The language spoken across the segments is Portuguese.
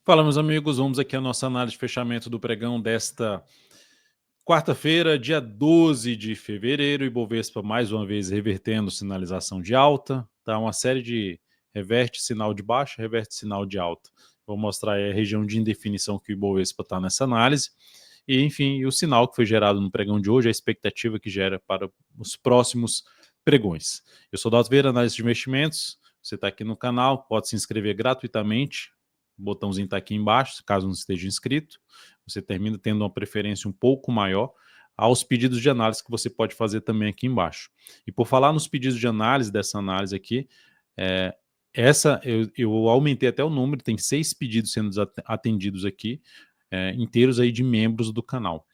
Fala, meus amigos, vamos aqui à nossa análise de fechamento do pregão desta quarta-feira, dia 12 de fevereiro. Ibovespa mais uma vez revertendo sinalização de alta, tá? Uma série de reverte sinal de baixa, reverte sinal de alta. Vou mostrar aí a região de indefinição que o Ibovespa está nessa análise. E, enfim, o sinal que foi gerado no pregão de hoje, a expectativa que gera para os próximos pregões. Eu sou Dalton Vieira, analista de investimentos. Você está aqui no canal, pode se inscrever gratuitamente. O botãozinho está aqui embaixo, caso não esteja inscrito. Você termina tendo uma preferência um pouco maior aos pedidos de análise que você pode fazer também aqui embaixo. E por falar nos pedidos de análise dessa análise aqui, eu aumentei até o número, tem 6 pedidos sendo atendidos aqui, inteiros aí de membros do canal.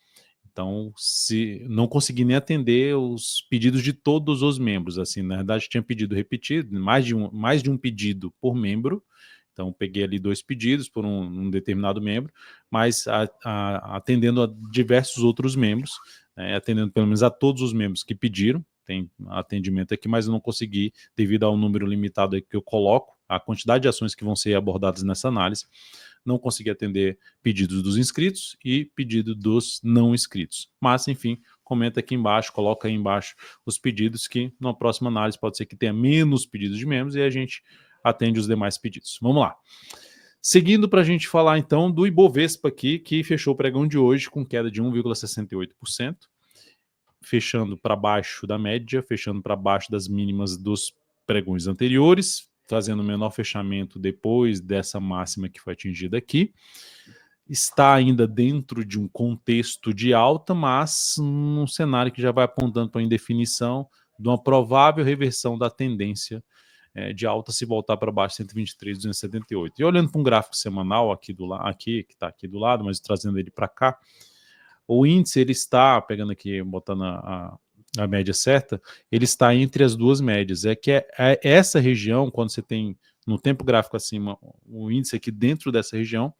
Então, se não consegui nem atender os pedidos de todos os membros, assim, na verdade tinha pedido repetido, mais de um pedido por membro. Então, peguei ali 2 pedidos por um determinado membro, mas atendendo a diversos outros membros, atendendo pelo menos a todos os membros que pediram. Tem atendimento aqui, mas eu não consegui, devido ao número limitado aí que eu coloco, a quantidade de ações que vão ser abordadas nessa análise, não consegui atender pedidos dos inscritos e pedido dos não inscritos. Mas, enfim, comenta aqui embaixo, coloca aí embaixo os pedidos, que na próxima análise pode ser que tenha menos pedidos de membros e a gente atende os demais pedidos. Vamos lá. Seguindo para a gente falar então do Ibovespa aqui, que fechou o pregão de hoje com queda de 1,68%, fechando para baixo da média, fechando para baixo das mínimas dos pregões anteriores, fazendo o menor fechamento depois dessa máxima que foi atingida aqui. Está ainda dentro de um contexto de alta, mas num cenário que já vai apontando para a indefinição de uma provável reversão da tendência de alta se voltar para baixo, 123,278. E olhando para um gráfico semanal aqui que está aqui do lado, mas trazendo ele para cá, o índice ele está, pegando aqui, botando a média certa, ele está entre as duas médias. Essa região, quando você tem no tempo gráfico acima, o índice aqui dentro dessa região,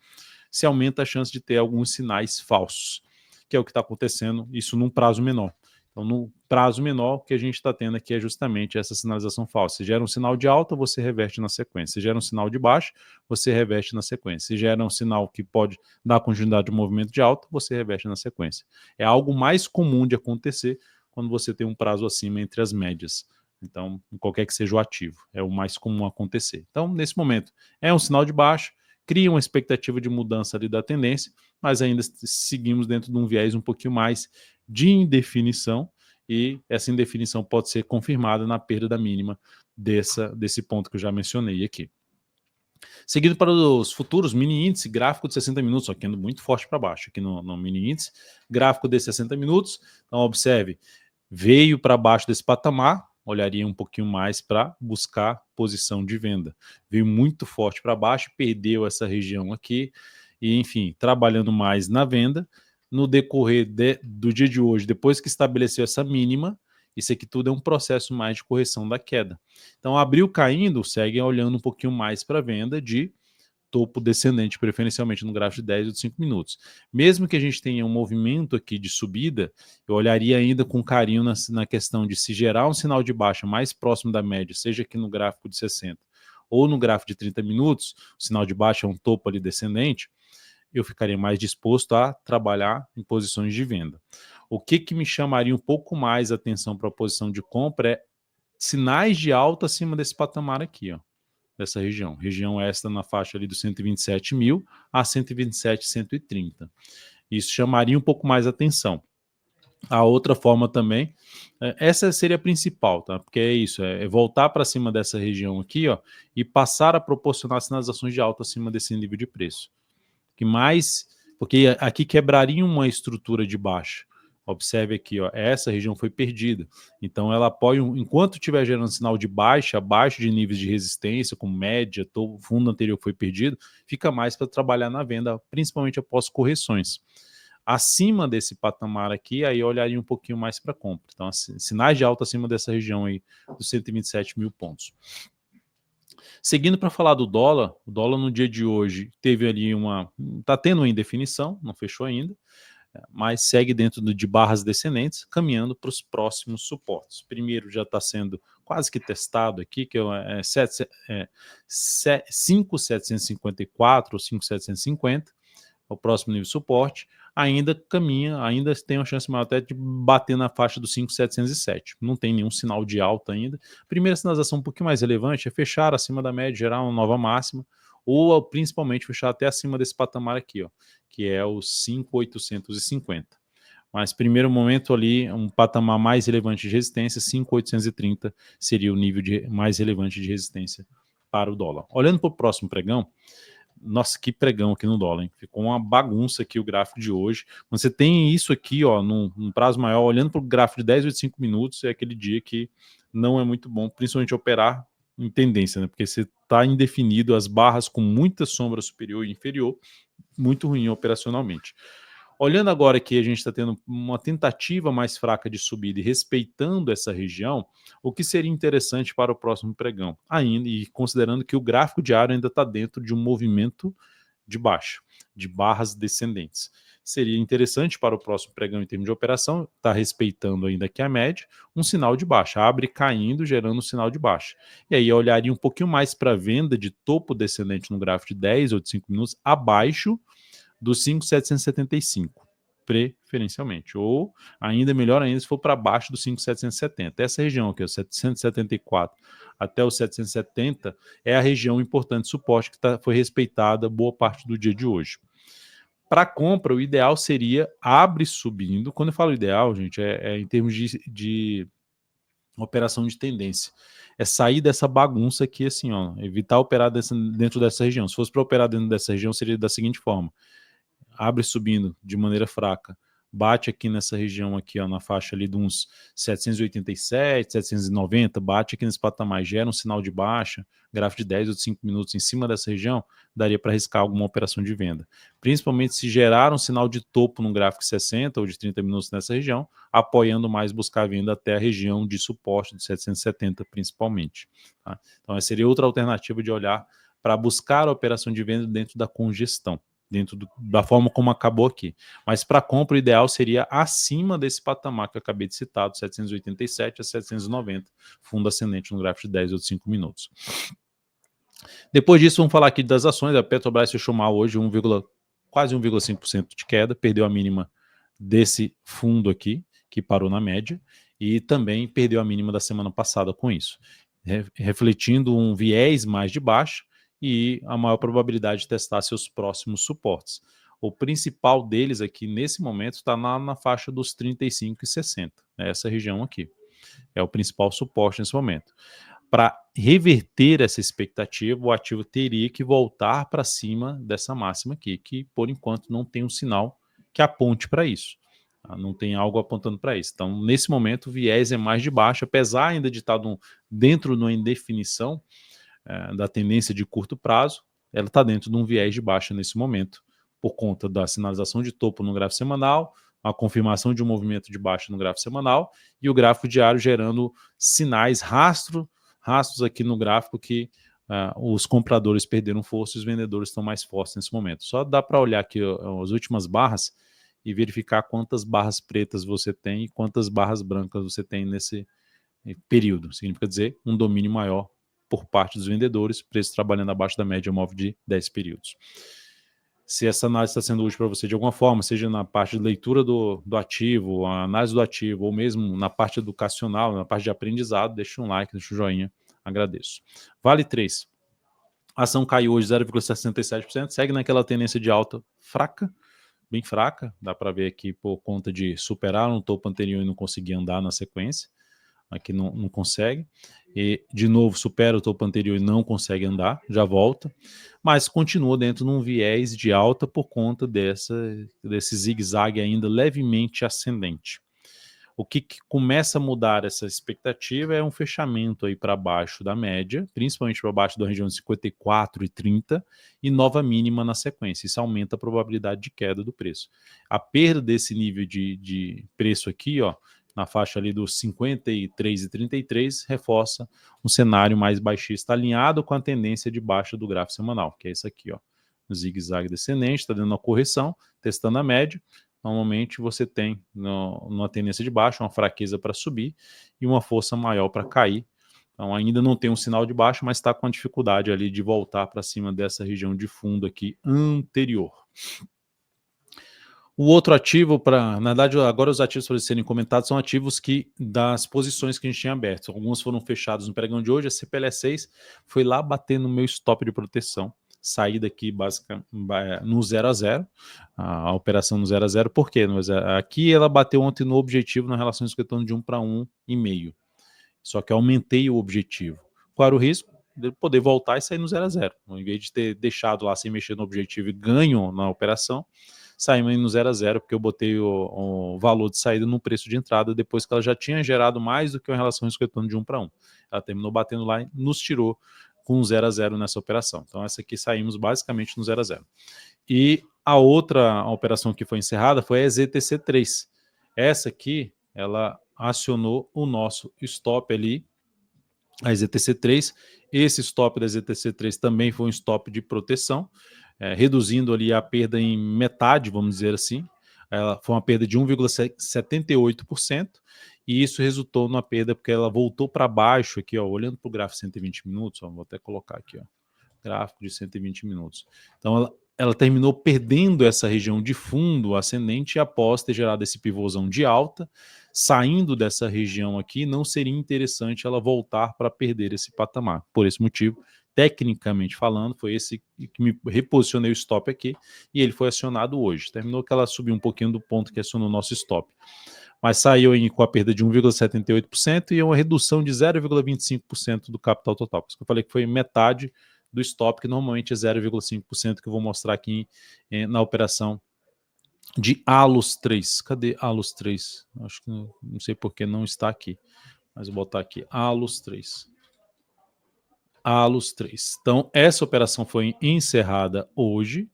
se aumenta a chance de ter alguns sinais falsos, que é o que está acontecendo, isso num prazo menor. Então, no prazo menor, o que a gente está tendo aqui é justamente essa sinalização falsa. Se gera um sinal de alta, você reverte na sequência. Se gera um sinal de baixa, você reverte na sequência. Se gera um sinal que pode dar continuidade ao movimento de alta, você reverte na sequência. É algo mais comum de acontecer quando você tem um prazo acima entre as médias. Então, qualquer que seja o ativo, é o mais comum acontecer. Então, nesse momento, é um sinal de baixa, cria uma expectativa de mudança ali da tendência, mas ainda seguimos dentro de um viés um pouquinho mais de indefinição, e essa indefinição pode ser confirmada na perda da mínima desse ponto que eu já mencionei aqui. Seguindo para os futuros, mini índice, gráfico de 60 minutos, aqui indo muito forte para baixo aqui no mini índice, gráfico de 60 minutos, então observe, veio para baixo desse patamar, olharia um pouquinho mais para buscar posição de venda. Veio muito forte para baixo, perdeu essa região aqui, e enfim, trabalhando mais na venda, no decorrer do dia de hoje, depois que estabeleceu essa mínima, isso aqui tudo é um processo mais de correção da queda. Então, abriu caindo, segue olhando um pouquinho mais para a venda de topo descendente, preferencialmente no gráfico de 10 ou de 5 minutos. Mesmo que a gente tenha um movimento aqui de subida, eu olharia ainda com carinho na questão de se gerar um sinal de baixa mais próximo da média, seja aqui no gráfico de 60 ou no gráfico de 30 minutos, o sinal de baixa é um topo ali descendente, eu ficaria mais disposto a trabalhar em posições de venda. O que me chamaria um pouco mais atenção para a posição de compra é sinais de alta acima desse patamar aqui, ó, dessa região. Região esta na faixa ali dos 127 mil a 127,130. Isso chamaria um pouco mais atenção. A outra forma também, essa seria a principal, tá? Porque é isso, é voltar para cima dessa região aqui, ó, e passar a proporcionar sinalizações de alta acima desse nível de preço. Porque aqui quebraria uma estrutura de baixa. Observe aqui, ó, essa região foi perdida. Então ela apoia, enquanto estiver gerando sinal de baixa, abaixo de níveis de resistência, como média, fundo anterior foi perdido, fica mais para trabalhar na venda, principalmente após correções. Acima desse patamar aqui, aí eu olharia um pouquinho mais para compra. Então, sinais de alta acima dessa região aí, dos 127 mil pontos. Seguindo para falar do dólar, o dólar no dia de hoje teve ali tá tendo uma indefinição, não fechou ainda. mas segue dentro de barras descendentes, caminhando para os próximos suportes. Primeiro já está sendo quase que testado aqui, que é 5.754 ou 5.750, o próximo nível de suporte, ainda caminha, ainda tem uma chance maior até de bater na faixa do 5.707. Não tem nenhum sinal de alta ainda. Primeira sinalização um pouquinho mais relevante é fechar acima da média, gerar uma nova máxima, ou principalmente fechar até acima desse patamar aqui, ó, que é o 5.850. Mas primeiro momento ali, um patamar mais relevante de resistência, 5.830 seria o nível mais relevante de resistência para o dólar. Olhando para o próximo pregão, nossa, que pregão aqui no dólar, hein? Ficou uma bagunça aqui o gráfico de hoje. Quando você tem isso aqui, ó, num prazo maior, olhando para o gráfico de 10 ou 5 minutos, é aquele dia que não é muito bom, principalmente operar em tendência, né? Porque você está indefinido, as barras com muita sombra superior e inferior, muito ruim operacionalmente. Olhando agora que a gente está tendo uma tentativa mais fraca de subida e respeitando essa região, o que seria interessante para o próximo pregão? Ainda, e considerando que o gráfico diário ainda está dentro de um movimento de baixa, de barras descendentes. Seria interessante para o próximo pregão em termos de operação, está respeitando ainda aqui a média, um sinal de baixa, abre caindo, gerando um sinal de baixa. E aí eu olharia um pouquinho mais para a venda de topo descendente no gráfico de 10 ou de 5 minutos, abaixo dos 5.775, preferencialmente. Ou, ainda melhor ainda, se for para baixo dos 5.770. Essa região aqui, o 774 até o 770, é a região importante de suporte que foi respeitada boa parte do dia de hoje. Para compra, o ideal seria abre subindo. Quando eu falo ideal, gente, é em termos de operação de tendência. É sair dessa bagunça aqui, assim, ó, evitar operar dentro dessa região. Se fosse para operar dentro dessa região, seria da seguinte forma: abre subindo de maneira fraca, bate aqui nessa região aqui, ó, na faixa ali de uns 787, 790, bate aqui nesse patamar, gera um sinal de baixa, gráfico de 10 ou de 5 minutos em cima dessa região, daria para arriscar alguma operação de venda. Principalmente se gerar um sinal de topo num gráfico de 60 ou de 30 minutos nessa região, apoiando mais buscar a venda até a região de suporte de 770 principalmente. Tá? Então essa seria outra alternativa de olhar para buscar a operação de venda dentro da congestão, dentro da forma como acabou aqui. Mas para compra, o ideal seria acima desse patamar que eu acabei de citar, do 787 a 790, fundo ascendente no gráfico de 10 ou de 5 minutos. Depois disso, vamos falar aqui das ações. A Petrobras fechou mal hoje, quase 1,5% de queda, perdeu a mínima desse fundo aqui, que parou na média, e também perdeu a mínima da semana passada com isso, refletindo um viés mais de baixa e a maior probabilidade de testar seus próximos suportes. O principal deles aqui, nesse momento, está na faixa dos 35,60. Essa região aqui é o principal suporte nesse momento. Para reverter essa expectativa, o ativo teria que voltar para cima dessa máxima aqui, que por enquanto não tem um sinal que aponte para isso. Não tem algo apontando para isso. Então, nesse momento, o viés é mais de baixo, apesar ainda de estar dentro de uma indefinição da tendência de curto prazo, ela está dentro de um viés de baixa nesse momento, por conta da sinalização de topo no gráfico semanal, a confirmação de um movimento de baixa no gráfico semanal e o gráfico diário gerando sinais, rastros aqui no gráfico que os compradores perderam força e os vendedores estão mais fortes nesse momento. Só dá para olhar aqui as últimas barras e verificar quantas barras pretas você tem e quantas barras brancas você tem nesse período. Significa dizer um domínio maior por parte dos vendedores, preço trabalhando abaixo da média móvel de 10 períodos. Se essa análise está sendo útil para você de alguma forma, seja na parte de leitura do ativo, a análise do ativo, ou mesmo na parte educacional, na parte de aprendizado, deixa um like, deixa um joinha, agradeço. Vale 3. A ação caiu hoje 0,67%, segue naquela tendência de alta fraca, bem fraca, dá para ver aqui por conta de superar um topo anterior e não conseguir andar na sequência. Aqui não consegue, e de novo supera o topo anterior e não consegue andar, já volta, mas continua dentro de um viés de alta por conta desse zigue-zague ainda levemente ascendente. O que começa a mudar essa expectativa é um fechamento aí para baixo da média, principalmente para baixo da região de 54,30 e nova mínima na sequência. Isso aumenta a probabilidade de queda do preço. A perda desse nível de preço aqui, ó, na faixa ali dos 53,33, reforça um cenário mais baixista, alinhado com a tendência de baixa do gráfico semanal, que é isso aqui, ó, o zigue-zague descendente, está dando uma correção, testando a média, normalmente você tem numa tendência de baixa uma fraqueza para subir e uma força maior para cair. Então ainda não tem um sinal de baixa, mas está com a dificuldade ali de voltar para cima dessa região de fundo aqui anterior. O outro ativo, na verdade, agora os ativos para serem comentados são ativos que das posições que a gente tinha aberto. Alguns foram fechados no pregão de hoje, a CPLE6 foi lá bater no meu stop de proteção, saí daqui basicamente no 0 a 0, a operação no 0 a 0, por quê? Aqui ela bateu ontem no objetivo na relação de retorno de 1 para 1,5, só que aumentei o objetivo. Qual era o risco? De poder voltar e sair no 0 a 0, em vez de ter deixado lá sem mexer no objetivo e ganho na operação, saímos no 0 a 0, porque eu botei o valor de saída no preço de entrada depois que ela já tinha gerado mais do que uma relação risco-retorno de 1 para 1. Ela terminou batendo lá e nos tirou com 0 a 0 nessa operação. Então essa aqui saímos basicamente no 0 a 0. E a outra operação que foi encerrada foi a EZTC3. Essa aqui, ela acionou o nosso stop ali, a EZTC3. Esse stop da EZTC3 também foi um stop de proteção, reduzindo ali a perda em metade, vamos dizer assim. Ela foi uma perda de 1,78%, e isso resultou numa perda porque ela voltou para baixo aqui, ó, olhando para o gráfico de 120 minutos, ó, vou até colocar aqui, ó, gráfico de 120 minutos. Então ela terminou perdendo essa região de fundo ascendente após ter gerado esse pivôzão de alta. Saindo dessa região aqui, não seria interessante ela voltar para perder esse patamar. Por esse motivo, tecnicamente falando, foi esse que me reposicionei o stop aqui, e ele foi acionado hoje. Terminou que ela subiu um pouquinho do ponto que acionou o nosso stop, mas saiu com a perda de 1,78% e uma redução de 0,25% do capital total. Por isso que eu falei que foi metade do stop, que normalmente é 0,5%, que eu vou mostrar aqui na operação de ALUS 3. Cadê ALUS 3? Acho que não sei por que não está aqui, mas vou botar aqui ALUS 3. ALUS 3. Então, essa operação foi encerrada hoje.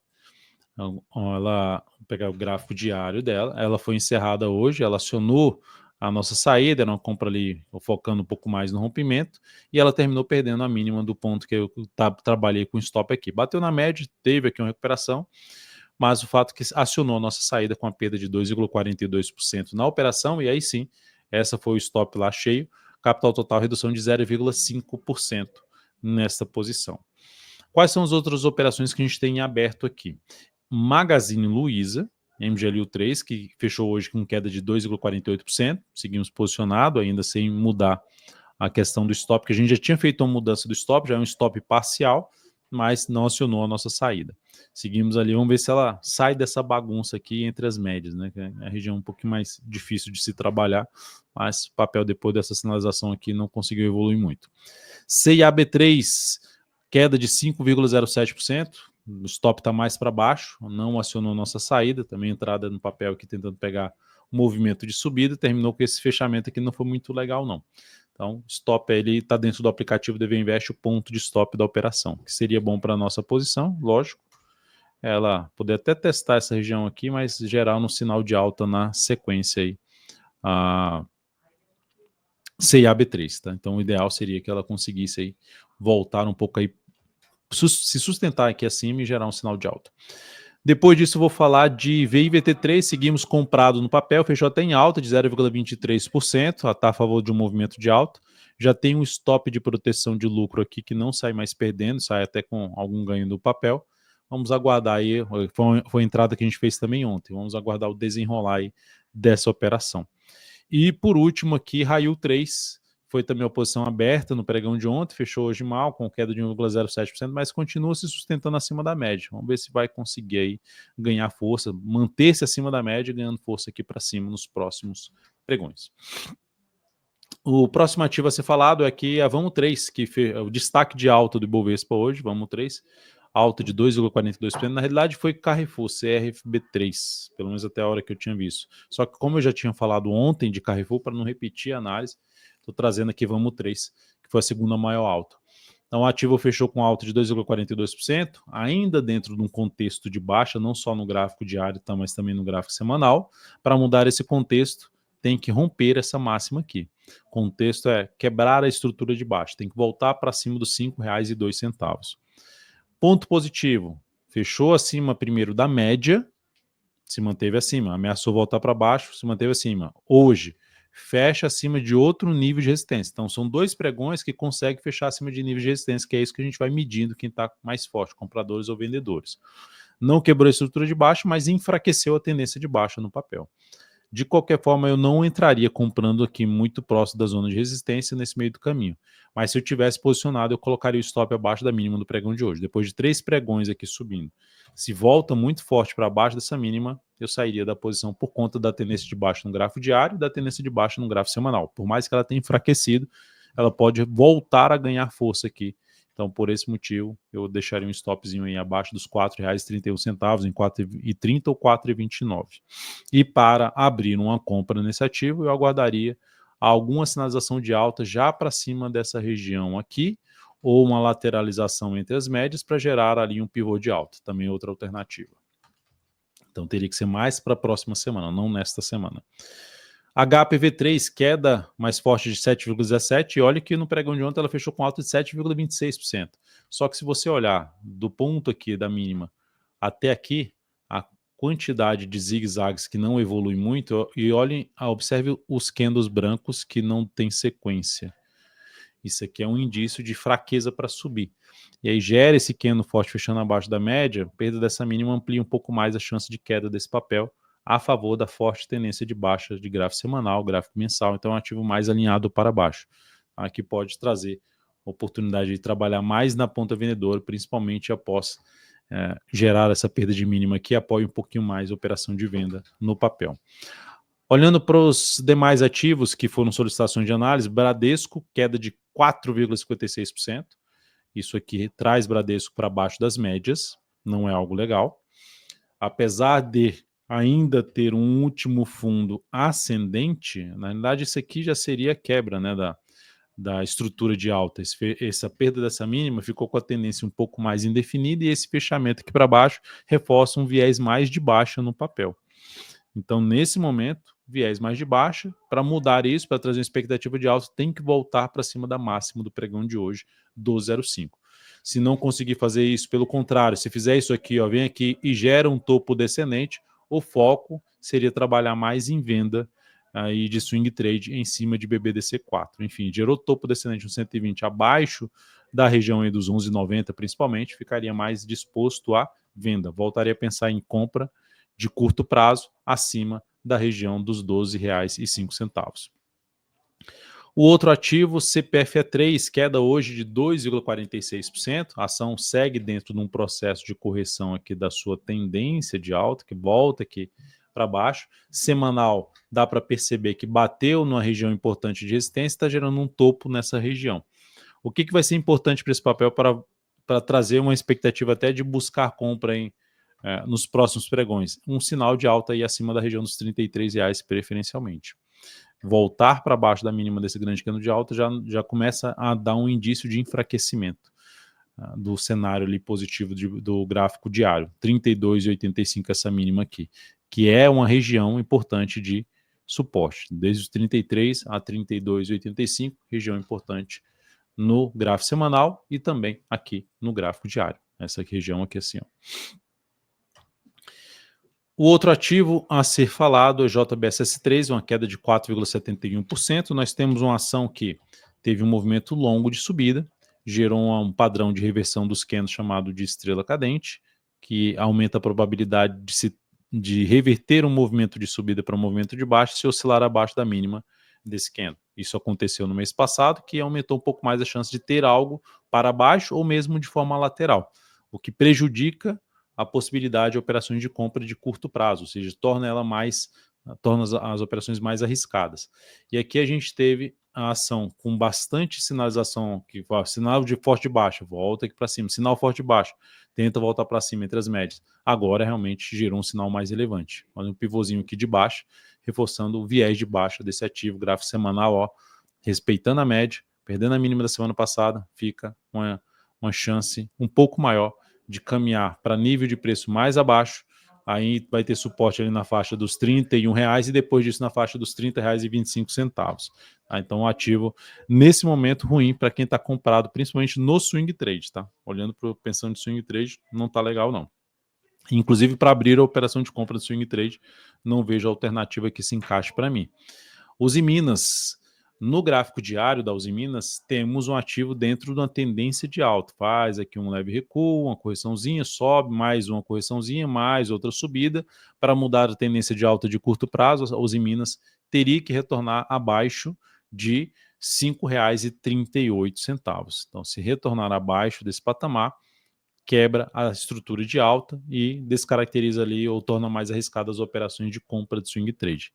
Então, vou pegar o gráfico diário dela. Ela foi encerrada hoje, ela acionou a nossa saída, era uma compra ali focando um pouco mais no rompimento, e ela terminou perdendo a mínima do ponto que eu trabalhei com stop aqui. Bateu na média, teve aqui uma recuperação, mas o fato que acionou a nossa saída com a perda de 2,42% na operação, e aí sim, essa foi o stop lá cheio, capital total redução de 0,5% nessa posição. Quais são as outras operações que a gente tem em aberto aqui? Magazine Luiza, MGLU3, que fechou hoje com queda de 2,48%, seguimos posicionado, ainda sem mudar a questão do stop, que a gente já tinha feito uma mudança do stop, já é um stop parcial, mas não acionou a nossa saída. Seguimos ali, vamos ver se ela sai dessa bagunça aqui entre as médias, né? É a região um pouquinho mais difícil de se trabalhar, mas o papel depois dessa sinalização aqui não conseguiu evoluir muito. CIAB3, queda de 5,07%, o stop está mais para baixo, não acionou nossa saída, também entrada no papel aqui tentando pegar o movimento de subida, terminou com esse fechamento aqui, não foi muito legal não. Então, stop ele está dentro do aplicativo DV Invest, o ponto de stop da operação, que seria bom para a nossa posição, lógico. Ela poder até testar essa região aqui, mas gerar um sinal de alta na sequência aí, a CIAB3, tá? Então, o ideal seria que ela conseguisse aí voltar um pouco aí, se sustentar aqui acima e gerar um sinal de alta. Depois disso, eu vou falar de VIVT3, seguimos comprado no papel, fechou até em alta de 0,23%, está a favor de um movimento de alta. Já tem um stop de proteção de lucro aqui que não sai mais perdendo, sai até com algum ganho do papel. Vamos aguardar aí, foi a entrada que a gente fez também ontem, vamos aguardar o desenrolar aí dessa operação. E por último aqui, Raio 3, foi também a posição aberta no pregão de ontem, fechou hoje mal, com queda de 1,07%, mas continua se sustentando acima da média. Vamos ver se vai conseguir aí ganhar força, manter-se acima da média, ganhando força aqui para cima nos próximos pregões. O próximo ativo a ser falado é aqui a Vamo 3, que o destaque de alta do Ibovespa hoje, Vamo 3, alta de 2,42%, na realidade foi Carrefour, CRFB3, pelo menos até a hora que eu tinha visto. Só que como eu já tinha falado ontem de Carrefour, para não repetir a análise, estou trazendo aqui Vamo 3, que foi a segunda maior alta. Então o ativo fechou com alta de 2,42%, ainda dentro de um contexto de baixa, não só no gráfico diário, mas também no gráfico semanal. Para mudar esse contexto, tem que romper essa máxima aqui. O contexto é quebrar a estrutura de baixa, tem que voltar para cima dos R$ 5,02. Ponto positivo, fechou acima primeiro da média, se manteve acima, ameaçou voltar para baixo, se manteve acima. Hoje, fecha acima de outro nível de resistência. Então, são 2 pregões que conseguem fechar acima de nível de resistência, que é isso que a gente vai medindo quem está mais forte, compradores ou vendedores. Não quebrou a estrutura de baixa, mas enfraqueceu a tendência de baixa no papel. De qualquer forma, eu não entraria comprando aqui muito próximo da zona de resistência nesse meio do caminho. Mas se eu tivesse posicionado, eu colocaria o stop abaixo da mínima do pregão de hoje. Depois de 3 pregões aqui subindo, se volta muito forte para baixo dessa mínima, eu sairia da posição por conta da tendência de baixa no gráfico diário e da tendência de baixa no gráfico semanal. Por mais que ela tenha enfraquecido, ela pode voltar a ganhar força aqui. Então, por esse motivo, eu deixaria um stopzinho aí abaixo dos R$ 4,31, em R$ 4,30 ou R$ 4,29. E para abrir uma compra nesse ativo, eu aguardaria alguma sinalização de alta já para cima dessa região aqui, ou uma lateralização entre as médias para gerar ali um pivô de alta, também outra alternativa. Então teria que ser mais para a próxima semana, não nesta semana. HPV3, queda mais forte de 7,17%, e olha que no pregão de ontem ela fechou com alta de 7,26%. Só que se você olhar do ponto aqui da mínima até aqui, a quantidade de zigue-zagues que não evolui muito, e olhem, observe os candles brancos que não tem sequência. Isso aqui é um indício de fraqueza para subir. E aí gera esse candle forte fechando abaixo da média, perda dessa mínima amplia um pouco mais a chance de queda desse papel, a favor da forte tendência de baixa de gráfico semanal, gráfico mensal. Então é um ativo mais alinhado para baixo. Aqui pode trazer oportunidade de trabalhar mais na ponta vendedora, principalmente após gerar essa perda de mínima que apoia um pouquinho mais a operação de venda no papel. Olhando para os demais ativos que foram solicitações de análise, Bradesco, queda de 4,56%. Isso aqui traz Bradesco para baixo das médias, não é algo legal. Apesar de ainda ter um último fundo ascendente, na realidade isso aqui já seria quebra, né, da estrutura de alta. Essa perda dessa mínima ficou com a tendência um pouco mais indefinida e esse fechamento aqui para baixo reforça um viés mais de baixa no papel. Então, nesse momento, viés mais de baixa, para mudar isso, para trazer uma expectativa de alta, tem que voltar para cima da máxima do pregão de hoje, do 0,5. Se não conseguir fazer isso, pelo contrário, se fizer isso aqui, ó, vem aqui e gera um topo descendente, o foco seria trabalhar mais em venda aí de swing trade em cima de BBDC4. Enfim, gerou topo descendente no 120 abaixo da região aí dos 11,90 principalmente, ficaria mais disposto a venda. Voltaria a pensar em compra de curto prazo acima da região dos R$ 12,05. O outro ativo, CPFE3, queda hoje de 2,46%. A ação segue dentro de um processo de correção aqui da sua tendência de alta, que volta aqui para baixo. Semanal, dá para perceber que bateu numa região importante de resistência e está gerando um topo nessa região. O que vai ser importante para esse papel para trazer uma expectativa até de buscar compra nos próximos pregões? Um sinal de alta aí acima da região dos R$ 33,00 preferencialmente. Voltar para baixo da mínima desse grande candle de alta já começa a dar um indício de enfraquecimento do cenário ali positivo do gráfico diário, 32,85 essa mínima aqui, que é uma região importante de suporte, desde os 33 a 32,85, região importante no gráfico semanal e também aqui no gráfico diário, essa região aqui assim, ó. O outro ativo a ser falado é JBSS3, uma queda de 4,71%. Nós temos uma ação que teve um movimento longo de subida, gerou um padrão de reversão dos candles chamado de estrela cadente, que aumenta a probabilidade de reverter um movimento de subida para um movimento de baixa se oscilar abaixo da mínima desse candle. Isso aconteceu no mês passado, que aumentou um pouco mais a chance de ter algo para baixo ou mesmo de forma lateral, o que prejudica a possibilidade de operações de compra de curto prazo, ou seja, torna as operações mais arriscadas. E aqui a gente teve a ação com bastante sinalização, que sinal de forte de baixa, volta aqui para cima, sinal forte de baixa, tenta voltar para cima entre as médias. Agora realmente gerou um sinal mais relevante. Olha um pivôzinho aqui de baixa, reforçando o viés de baixa desse ativo, gráfico semanal, ó, respeitando a média, perdendo a mínima da semana passada, fica uma chance um pouco maior de caminhar para nível de preço mais abaixo, aí vai ter suporte ali na faixa dos R$ 31,00 e depois disso na faixa dos R$ 30,25. Então o ativo, nesse momento, ruim para quem está comprado, principalmente no swing trade, tá? Olhando pensando em swing trade, não está legal não. Inclusive, para abrir a operação de compra do swing trade, não vejo alternativa que se encaixe para mim. Usiminas, no gráfico diário da Usiminas, temos um ativo dentro de uma tendência de alta. Faz aqui um leve recuo, uma correçãozinha, sobe, mais uma correçãozinha, mais outra subida. Para mudar a tendência de alta de curto prazo, a Usiminas teria que retornar abaixo de R$ 5,38. Então, se retornar abaixo desse patamar, quebra a estrutura de alta e descaracteriza ali ou torna mais arriscadas as operações de compra de swing trade.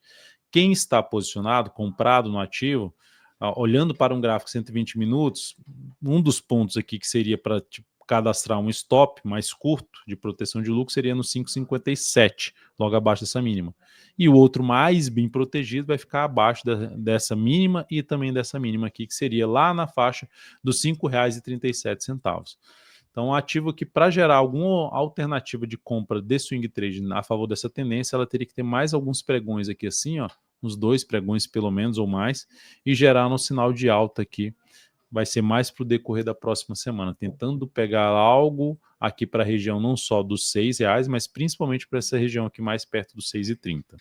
Quem está posicionado, comprado no ativo, olhando para um gráfico 120 minutos, um dos pontos aqui que seria para cadastrar um stop mais curto de proteção de lucro seria no 5,57, logo abaixo dessa mínima. E o outro mais bem protegido vai ficar abaixo dessa mínima e também dessa mínima aqui, que seria lá na faixa dos R$ 5,37. Então, um ativo que, para gerar alguma alternativa de compra de swing trade a favor dessa tendência, ela teria que ter mais alguns pregões aqui assim, ó, uns 2 pregões pelo menos ou mais, e gerar um sinal de alta aqui. Vai ser mais para o decorrer da próxima semana, tentando pegar algo aqui para a região não só dos R$ 6, mas principalmente para essa região aqui mais perto dos 6,30.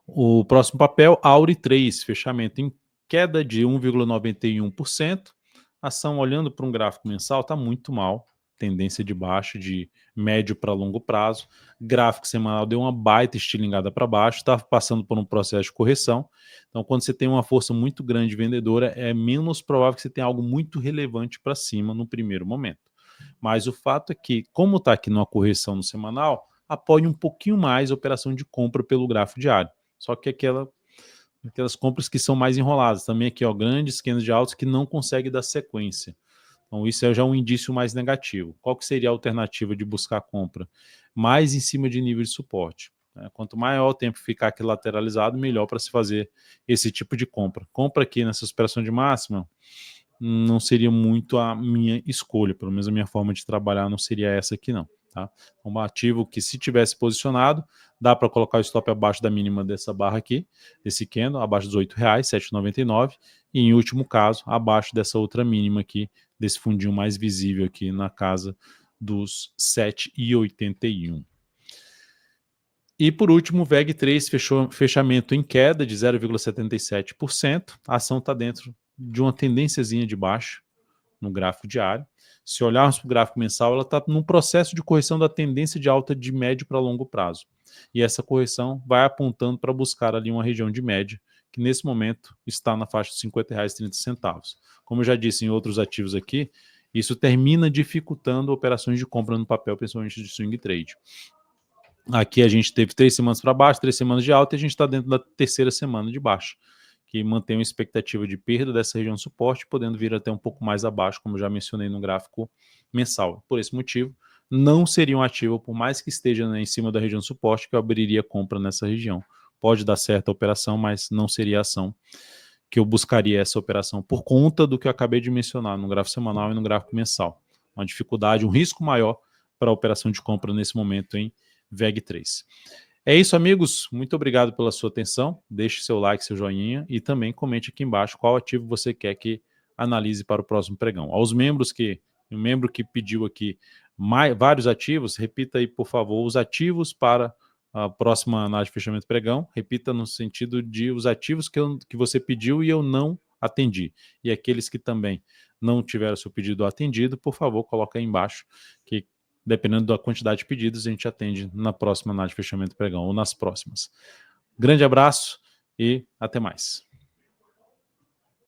O próximo papel, Auri 3, fechamento em queda de 1,91%. Ação, olhando para um gráfico mensal, está muito mal. Tendência de baixo, de médio para longo prazo. Gráfico semanal deu uma baita estilingada para baixo, está passando por um processo de correção. Então, quando você tem uma força muito grande vendedora, é menos provável que você tenha algo muito relevante para cima no primeiro momento. Mas o fato é que, como está aqui numa correção no semanal, apoia um pouquinho mais a operação de compra pelo gráfico diário. Só que aquelas compras que são mais enroladas. Também aqui, ó, grandes candles de altos que não conseguem dar sequência. Então isso é já um indício mais negativo. Qual que seria a alternativa de buscar compra? Mais em cima de nível de suporte. Quanto maior o tempo ficar aqui lateralizado, melhor para se fazer esse tipo de compra. Compra aqui nessa superação de máxima não seria muito a minha escolha, pelo menos a minha forma de trabalhar não seria essa aqui não. Tá? Um ativo que, se tivesse posicionado, dá para colocar o stop abaixo da mínima dessa barra aqui, desse candle, abaixo dos R$ 8,00, 7,99, e em último caso, abaixo dessa outra mínima aqui, desse fundinho mais visível aqui na casa dos 7,81. E por último, o VEG3 fechou fechamento em queda de 0,77%. A ação está dentro de uma tendênciazinha de baixo no gráfico diário. Se olharmos para o gráfico mensal, ela está num processo de correção da tendência de alta de médio para longo prazo. E essa correção vai apontando para buscar ali uma região de média, que nesse momento está na faixa de R$ 50,30. Como eu já disse em outros ativos aqui, isso termina dificultando operações de compra no papel, principalmente de swing trade. Aqui a gente teve 3 semanas para baixo, 3 semanas de alta, e a gente está dentro da terceira semana de baixo, que mantém uma expectativa de perda dessa região de suporte, podendo vir até um pouco mais abaixo, como já mencionei no gráfico mensal. Por esse motivo, não seria um ativo, por mais que esteja em cima da região de suporte, que eu abriria compra nessa região. Pode dar certa operação, mas não seria a ação que eu buscaria essa operação, por conta do que eu acabei de mencionar no gráfico semanal e no gráfico mensal. Uma dificuldade, um risco maior para a operação de compra nesse momento em VEG3. É isso, amigos. Muito obrigado pela sua atenção. Deixe seu like, seu joinha e também comente aqui embaixo qual ativo você quer que analise para o próximo pregão. Aos membros o membro que pediu aqui vários ativos, repita aí, por favor, os ativos para a próxima análise de fechamento pregão. Repita no sentido de os ativos que você pediu e eu não atendi. E aqueles que também não tiveram seu pedido atendido, por favor, coloque aí embaixo, que dependendo da quantidade de pedidos, a gente atende na próxima análise de fechamento pregão ou nas próximas. Grande abraço e até mais.